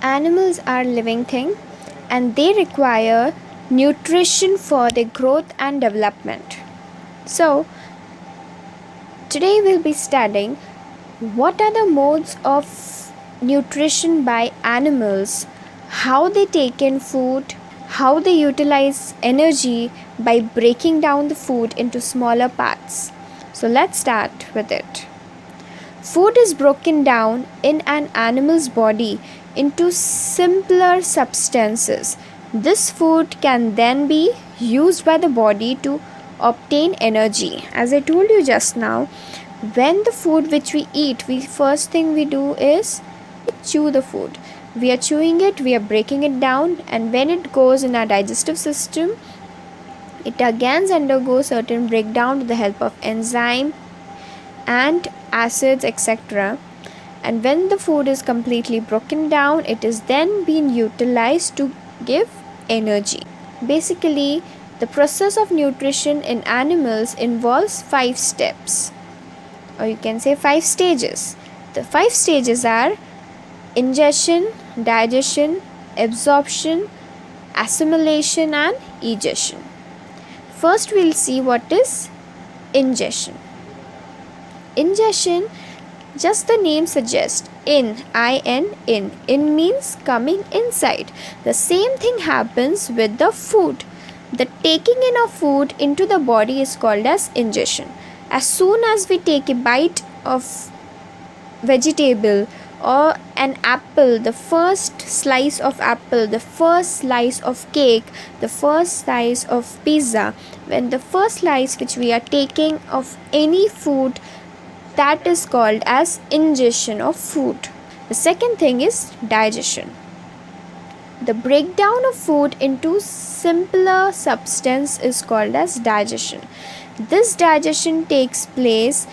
Animals are living things and they require nutrition for their growth and development. So, today we'll be studying what are the modes of nutrition by animals, how they take in food, how they utilize energy by breaking down the food into smaller parts. So, let's start with it. Food is broken down in an animal's body into simpler substances. This food can then be used by the body to obtain energy. As I told you just now, when the food which we eat, first thing we do is chew the food. We are chewing it, we are breaking it down, and when it goes in our digestive system, it again undergoes certain breakdown with the help of enzyme and acids, etc. And when the food is completely broken down, it is then being utilized to give energy. Basically, the process of nutrition in animals involves 5 steps, or you can say 5 stages. The 5 stages are ingestion, digestion, absorption, assimilation, and egestion. First, we'll see what is ingestion. Ingestion, just the name suggests, in means coming inside. The same thing happens with the food. The taking in of food into the body is called as ingestion. As soon as we take a bite of vegetable or an apple, the first slice of apple, the first slice of cake, the first slice of pizza, when the first slice which we are taking of any food, that is called as ingestion of food. The second thing is digestion. The breakdown of food into simpler substance is called as digestion. This digestion takes place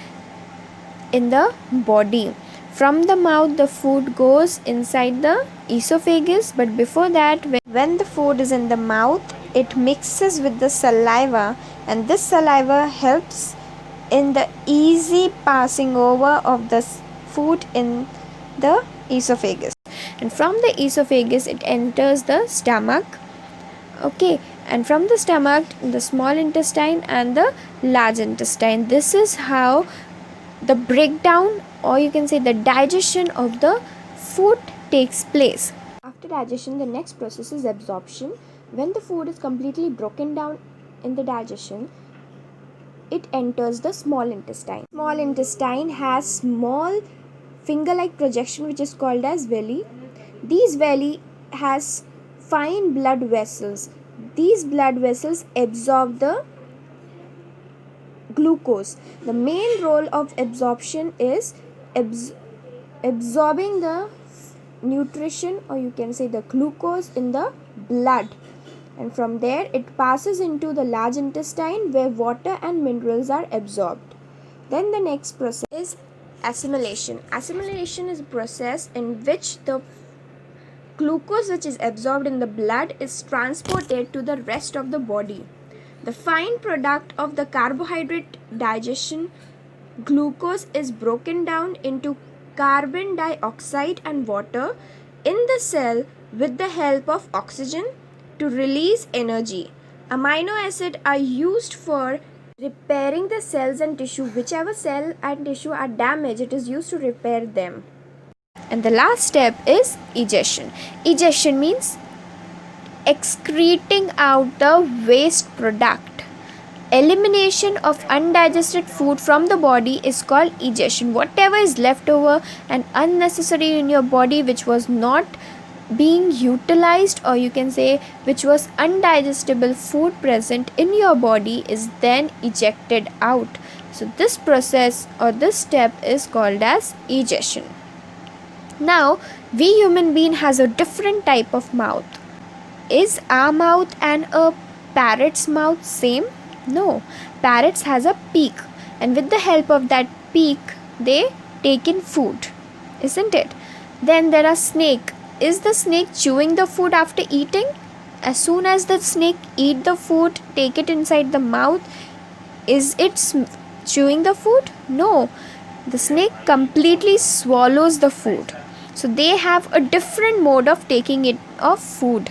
in the body. From the mouth, the food goes inside the esophagus, but before that, when the food is in the mouth, it mixes with the saliva, and this saliva helps in the easy passing over of the food in the esophagus. And from the esophagus, it enters the stomach. Okay, and from the stomach, the small intestine and the large intestine. This is how the breakdown, or you can say the digestion of the food takes place. After digestion, the next process is absorption. When the food is completely broken down in the digestion, it enters the small intestine. Small intestine has small finger-like projection which is called as villi. These villi has fine blood vessels. These blood vessels absorb the glucose. The main role of absorption is absorbing the nutrition, or you can say the glucose in the blood, and from there it passes into the large intestine where water and minerals are absorbed. Then the next process is assimilation. Assimilation is a process in which the glucose which is absorbed in the blood is transported to the rest of the body. The fine product of the carbohydrate digestion, glucose, is broken down into carbon dioxide and water in the cell with the help of oxygen to release energy. Amino acids are used for repairing the cells and tissue. Whichever cell and tissue are damaged, it is used to repair them. And the last step is egestion. Egestion means excreting out the waste product. Elimination of undigested food from the body is called egestion. Whatever is left over and unnecessary in your body which was not being utilized, or you can say which was undigestible food present in your body, is then ejected out. So this process or this step is called as egestion. Now, we human being has a different type of mouth. Is our mouth and a parrot's mouth same? No. Parrots has a beak, and with the help of that beak, they take in food, isn't it? Then there are snake. Is the snake chewing the food after eating? As soon as the snake eat the food, take it inside the mouth, is it chewing the food? No. The snake completely swallows the food. So they have a different mode of taking it of food,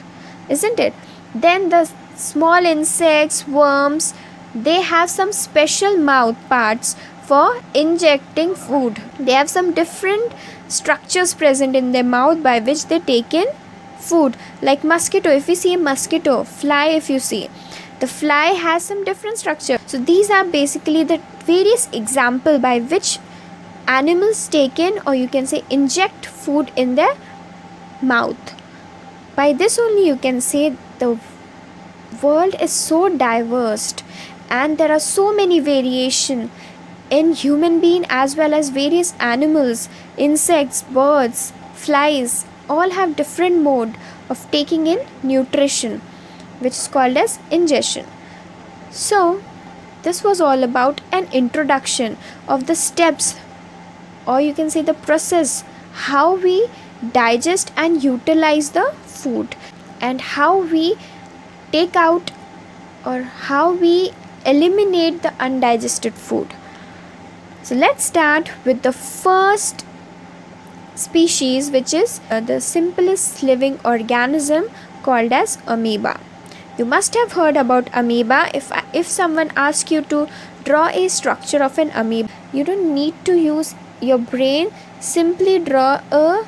isn't it? Then the small insects, worms, they have some special mouth parts for injecting food. They have some different structures present in their mouth by which they take in food. Like mosquito, if you see a mosquito, fly, if you see, the fly has some different structure. So these are basically the various example by which animals take in, or you can say inject food in their mouth. By this only you can say the world is so diverse and there are so many variation in human being as well as various animals, insects, birds, flies, all have different mode of taking in nutrition, which is called as ingestion. So this was all about an introduction of the steps, or you can say the process, how we digest and utilize the food, and how we take out or how we eliminate the undigested food. So let's start with the first species, which is the simplest living organism called as amoeba. You must have heard about amoeba. If someone asks you to draw a structure of an amoeba, you don't need to use your brain, simply draw a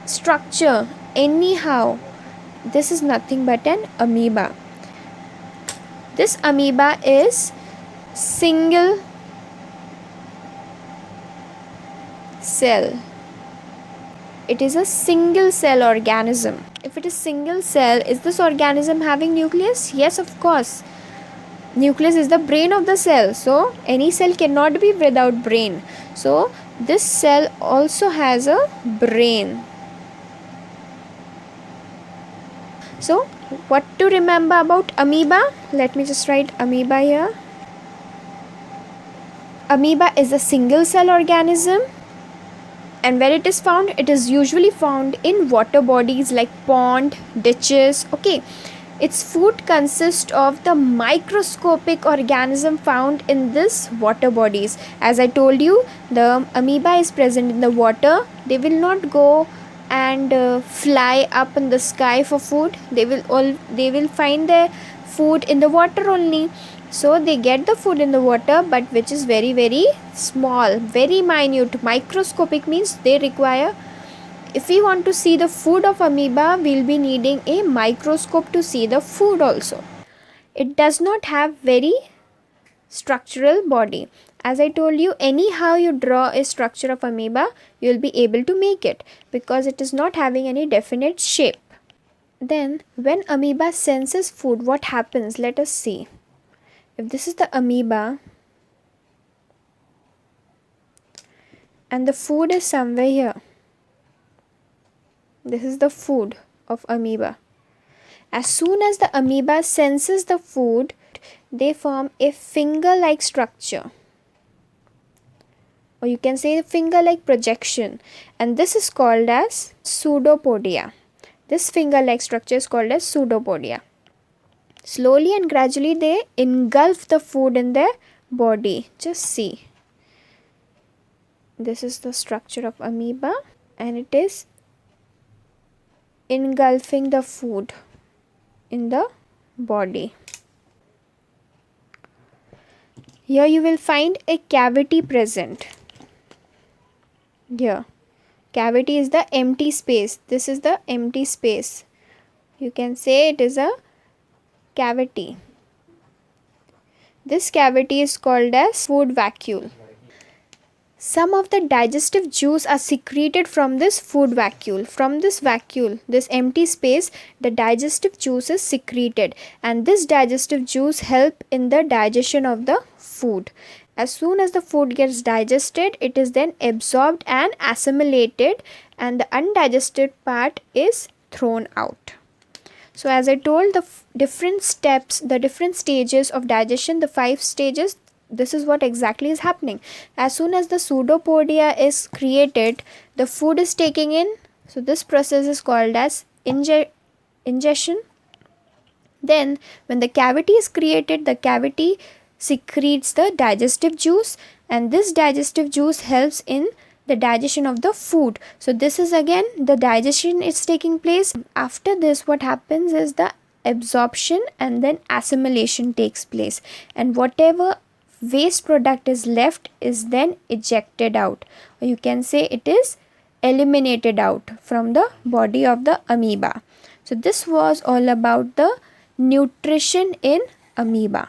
structure anyhow. This is nothing but an amoeba. This amoeba is single cell. It is a single cell organism. If it is single cell, is this organism having nucleus? Yes, of course. Nucleus is the brain of the cell. So any cell cannot be without brain. So this cell also has a brain. So what to remember about amoeba? Let me just write amoeba here. Amoeba is a single cell organism, and where it is found, it is usually found in water bodies like pond, ditches. Okay, its food consists of the microscopic organism found in this water bodies. As I told you, the amoeba is present in the water. They will not go and fly up in the sky for food. They will find their food in the water only. So they get the food in the water, but which is very very small, very minute. Microscopic means they require, if we want to see the food of amoeba, we'll be needing a microscope to see the food also. It does not have very structural body. As I told you, anyhow you draw a structure of amoeba, you'll be able to make it because it is not having any definite shape. Then when amoeba senses food, what happens? Let us see. If this is the amoeba and the food is somewhere here, this is the food of amoeba. As soon as the amoeba senses the food, they form a finger-like structure, or you can say finger-like projection, and this is called as pseudopodia. This finger-like structure is called as pseudopodia. Slowly and gradually they engulf the food in their body. Just see. This is the structure of amoeba and it is engulfing the food in the body. Here you will find a cavity present. Here. Cavity is the empty space. This is the empty space. You can say it is a cavity. This cavity is called as food vacuole. Some of the digestive juice are secreted from this food vacuole. From this vacuole, this empty space, the digestive juice is secreted, and this digestive juice help in the digestion of the food. As soon as the food gets digested, it is then absorbed and assimilated, and the undigested part is thrown out. So as I told, the different steps, the different stages of digestion, the 5 stages, this is what exactly is happening. As soon as the pseudopodia is created, the food is taking in. So this process is called as ingestion. Then when the cavity is created, the cavity secretes the digestive juice, and this digestive juice helps in the digestion of the food. So this is again the digestion is taking place. After this, what happens is the absorption and then assimilation takes place, and whatever waste product is left is then ejected out, or you can say it is eliminated out from the body of the amoeba. So this was all about the nutrition in amoeba.